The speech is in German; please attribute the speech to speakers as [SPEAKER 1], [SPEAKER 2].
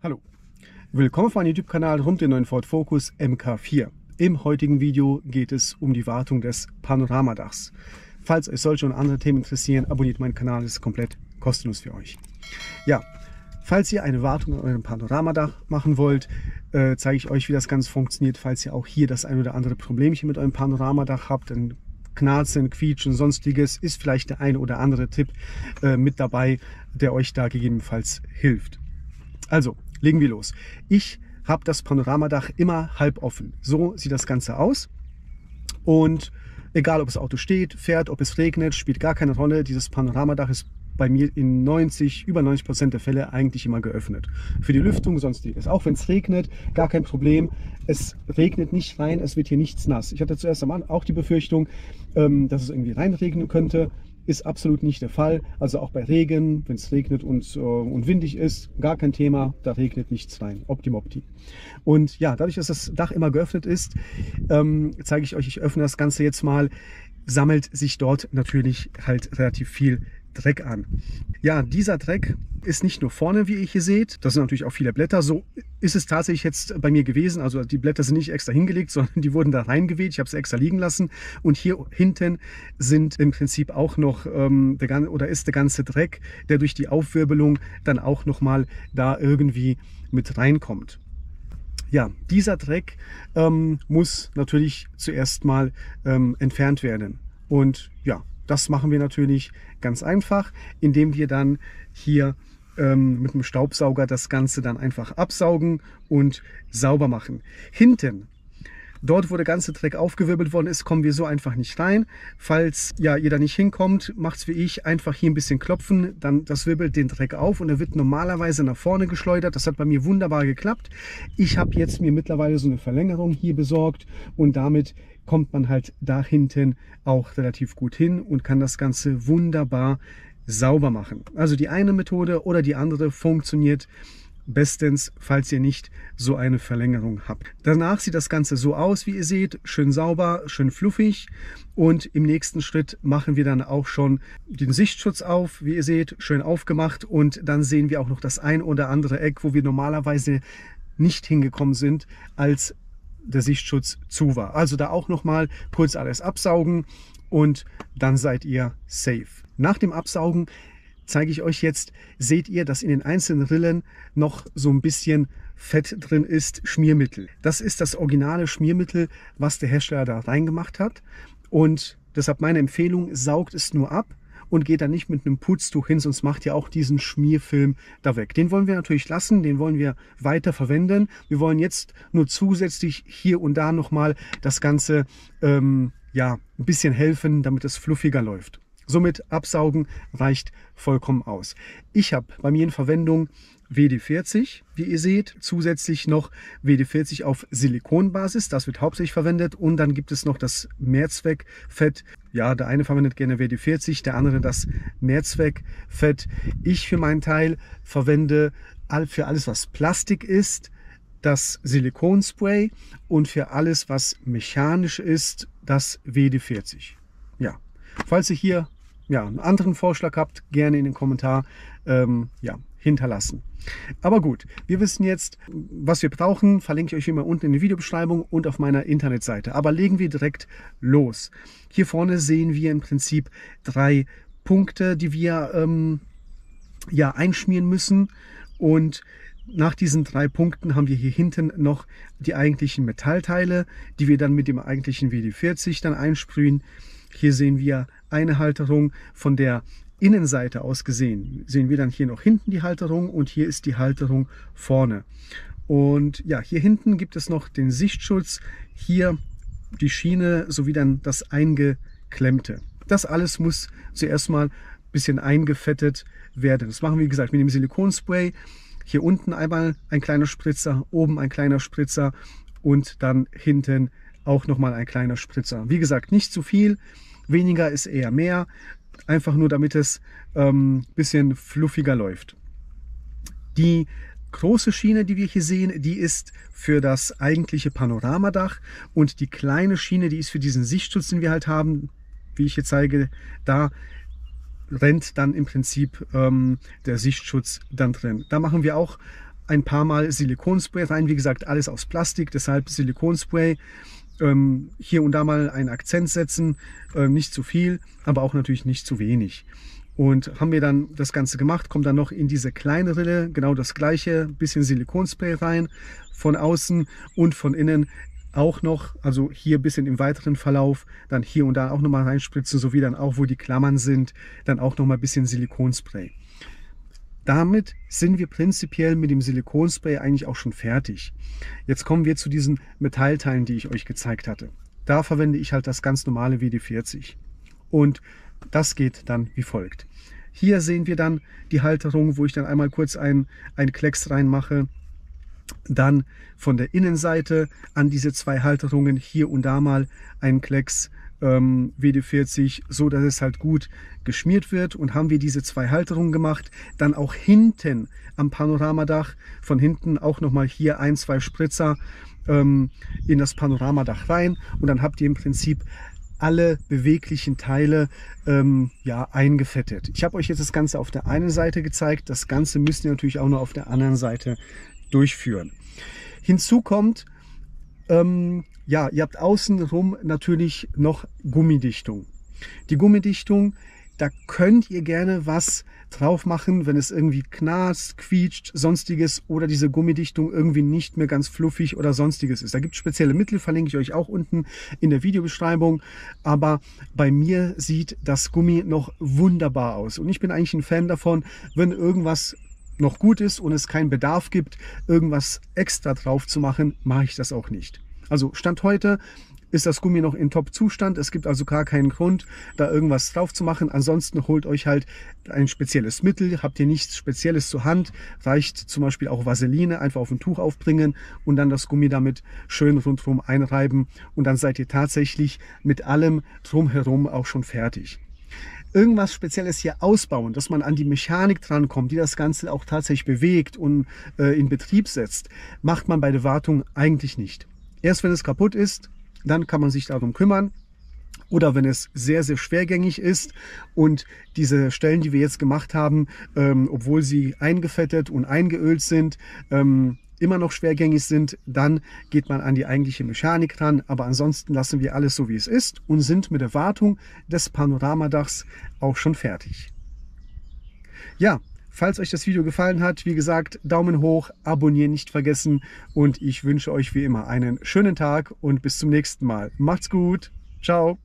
[SPEAKER 1] Hallo, willkommen auf meinem YouTube-Kanal rund um den neuen Ford Focus MK4. Im heutigen Video geht es um die Wartung des Panoramadachs. Falls euch solche und andere Themen interessieren, abonniert meinen Kanal, ist komplett kostenlos für euch. Ja, falls ihr eine Wartung an eurem Panoramadach machen wollt, zeige ich euch, wie das Ganze funktioniert. Falls ihr auch hier das ein oder andere Problemchen mit eurem Panoramadach habt, dann Knarzen, Quietschen, sonstiges, ist vielleicht der eine oder andere Tipp mit dabei, der euch da gegebenenfalls hilft. Also, legen wir los. Ich habe das Panoramadach immer halb offen. So sieht das Ganze aus. Und egal, ob das Auto steht, fährt, ob es regnet, spielt gar keine Rolle. Dieses Panoramadach ist bei mir in über 90% der Fälle eigentlich immer geöffnet. Für die Lüftung, sonstiges. Auch wenn es regnet, gar kein Problem. Es regnet nicht rein, es wird hier nichts nass. Ich hatte zuerst einmal auch die Befürchtung, dass es irgendwie reinregnen könnte. Ist absolut nicht der Fall. Also auch bei Regen, wenn es regnet und windig ist, gar kein Thema, da regnet nichts rein. Optimopti. Und ja, dadurch, dass das Dach immer geöffnet ist, zeige ich euch, ich öffne das Ganze jetzt mal, sammelt sich dort natürlich halt relativ viel Dreck an. Ja, dieser Dreck ist nicht nur vorne, wie ihr hier seht, das sind natürlich auch viele Blätter, so ist es tatsächlich jetzt bei mir gewesen, also die Blätter sind nicht extra hingelegt, sondern die wurden da reingeweht, ich habe sie extra liegen lassen und hier hinten sind im Prinzip auch noch ist der ganze Dreck, der durch die Aufwirbelung dann auch nochmal da irgendwie mit reinkommt. Ja, dieser Dreck muss natürlich zuerst mal entfernt werden und ja, das machen wir natürlich ganz einfach, indem wir dann hier mit dem Staubsauger das Ganze dann einfach absaugen und sauber machen. Hinten, dort wo der ganze Dreck aufgewirbelt worden ist, kommen wir so einfach nicht rein. Falls ja, ihr da nicht hinkommt, macht es wie ich, einfach hier ein bisschen klopfen, dann das wirbelt den Dreck auf und er wird normalerweise nach vorne geschleudert. Das hat bei mir wunderbar geklappt. Ich habe jetzt mir mittlerweile so eine Verlängerung hier besorgt und damit kommt man halt da hinten auch relativ gut hin und kann das Ganze wunderbar sauber machen. Also die eine Methode oder die andere funktioniert bestens, falls ihr nicht so eine Verlängerung habt. Danach sieht das Ganze so aus, wie ihr seht, schön sauber, schön fluffig und im nächsten Schritt machen wir dann auch schon den Sichtschutz auf, wie ihr seht, schön aufgemacht und dann sehen wir auch noch das ein oder andere Eck, wo wir normalerweise nicht hingekommen sind, als der Sichtschutz zu war. Also da auch nochmal kurz alles absaugen und dann seid ihr safe. Nach dem Absaugen zeige ich euch jetzt, seht ihr, dass in den einzelnen Rillen noch so ein bisschen Fett drin ist, Schmiermittel. Das ist das originale Schmiermittel, was der Hersteller da reingemacht hat und deshalb meine Empfehlung, saugt es nur ab und geht dann nicht mit einem Putztuch hin, sonst macht ihr auch diesen Schmierfilm da weg. Den wollen wir natürlich lassen, den wollen wir weiter verwenden. Wir wollen jetzt nur zusätzlich hier und da nochmal das Ganze ja, ein bisschen helfen, damit es fluffiger läuft. Somit absaugen reicht vollkommen aus. Ich habe bei mir in Verwendung WD-40, wie ihr seht, zusätzlich noch WD-40 auf Silikonbasis, das wird hauptsächlich verwendet und dann gibt es noch das Mehrzweckfett. Ja, der eine verwendet gerne WD-40, der andere das Mehrzweckfett. Ich für meinen Teil verwende für alles, was Plastik ist, das Silikonspray und für alles, was mechanisch ist, das WD-40. Ja, falls ihr hier einen anderen Vorschlag habt, gerne in den Kommentar hinterlassen. Aber gut, wir wissen jetzt, was wir brauchen, verlinke ich euch immer unten in der Videobeschreibung und auf meiner Internetseite. Aber legen wir direkt los. Hier vorne sehen wir im Prinzip 3 Punkte, die wir einschmieren müssen und nach diesen 3 Punkten haben wir hier hinten noch die eigentlichen Metallteile, die wir dann mit dem eigentlichen WD-40 dann einsprühen. Hier sehen wir eine Halterung von der Innenseite aus gesehen. Sehen wir dann hier noch hinten die Halterung und hier ist die Halterung vorne. Und ja, hier hinten gibt es noch den Sichtschutz, hier die Schiene sowie dann das Eingeklemmte. Das alles muss zuerst mal ein bisschen eingefettet werden. Das machen wir, wie gesagt, mit dem Silikonspray. Hier unten einmal ein kleiner Spritzer, oben ein kleiner Spritzer und dann hinten auch nochmal ein kleiner Spritzer. Wie gesagt, nicht zu viel, weniger ist eher mehr, einfach nur damit es ein bisschen fluffiger läuft. Die große Schiene, die wir hier sehen, die ist für das eigentliche Panoramadach und die kleine Schiene, die ist für diesen Sichtschutz, den wir halt haben, wie ich hier zeige, da rennt dann im Prinzip der Sichtschutz dann drin. Da machen wir auch ein paar Mal Silikonspray rein. Wie gesagt, alles aus Plastik, deshalb Silikonspray. Hier und da mal einen Akzent setzen, nicht zu viel, aber auch natürlich nicht zu wenig. Und haben wir dann das Ganze gemacht, kommt dann noch in diese kleine Rille, genau das gleiche, bisschen Silikonspray rein, von außen und von innen auch noch, also hier ein bisschen im weiteren Verlauf, dann hier und da auch nochmal reinspritzen, sowie dann auch, wo die Klammern sind, dann auch nochmal ein bisschen Silikonspray. Damit sind wir prinzipiell mit dem Silikonspray eigentlich auch schon fertig. Jetzt kommen wir zu diesen Metallteilen, die ich euch gezeigt hatte. Da verwende ich halt das ganz normale WD-40. Und das geht dann wie folgt. Hier sehen wir dann die Halterung, wo ich dann einmal kurz ein Klecks reinmache. Dann von der Innenseite an diese zwei Halterungen hier und da mal einen Klecks WD-40, so dass es halt gut geschmiert wird. Und haben wir diese zwei Halterungen gemacht, dann auch hinten am Panoramadach, von hinten auch nochmal hier ein, zwei Spritzer in das Panoramadach rein. Und dann habt ihr im Prinzip alle beweglichen Teile ja, eingefettet. Ich habe euch jetzt das Ganze auf der einen Seite gezeigt. Das Ganze müsst ihr natürlich auch noch auf der anderen Seite durchführen. Hinzu kommt, ja, ihr habt außenrum natürlich noch Gummidichtung. Die Gummidichtung, da könnt ihr gerne was drauf machen, wenn es irgendwie knarzt, quietscht, sonstiges oder diese Gummidichtung irgendwie nicht mehr ganz fluffig oder sonstiges ist. Da gibt es spezielle Mittel, verlinke ich euch auch unten in der Videobeschreibung. Aber bei mir sieht das Gummi noch wunderbar aus. Und ich bin eigentlich ein Fan davon, wenn irgendwas noch gut ist und es keinen Bedarf gibt, irgendwas extra drauf zu machen, mache ich das auch nicht. Also Stand heute ist das Gummi noch in Top-Zustand. Es gibt also gar keinen Grund, da irgendwas drauf zu machen. Ansonsten holt euch halt ein spezielles Mittel. Habt ihr nichts Spezielles zur Hand, reicht zum Beispiel auch Vaseline, einfach auf ein Tuch aufbringen und dann das Gummi damit schön rundherum einreiben. Und dann seid ihr tatsächlich mit allem drumherum auch schon fertig. Irgendwas Spezielles hier ausbauen, dass man an die Mechanik drankommt, die das Ganze auch tatsächlich bewegt und in Betrieb setzt, macht man bei der Wartung eigentlich nicht. Erst wenn es kaputt ist, dann kann man sich darum kümmern. Oder wenn es sehr, sehr schwergängig ist und diese Stellen, die wir jetzt gemacht haben, obwohl sie eingefettet und eingeölt sind, immer noch schwergängig sind, dann geht man an die eigentliche Mechanik ran. Aber ansonsten lassen wir alles so, wie es ist und sind mit der Wartung des Panoramadachs auch schon fertig. Ja, falls euch das Video gefallen hat, wie gesagt, Daumen hoch, abonnieren nicht vergessen und ich wünsche euch wie immer einen schönen Tag und bis zum nächsten Mal. Macht's gut, ciao!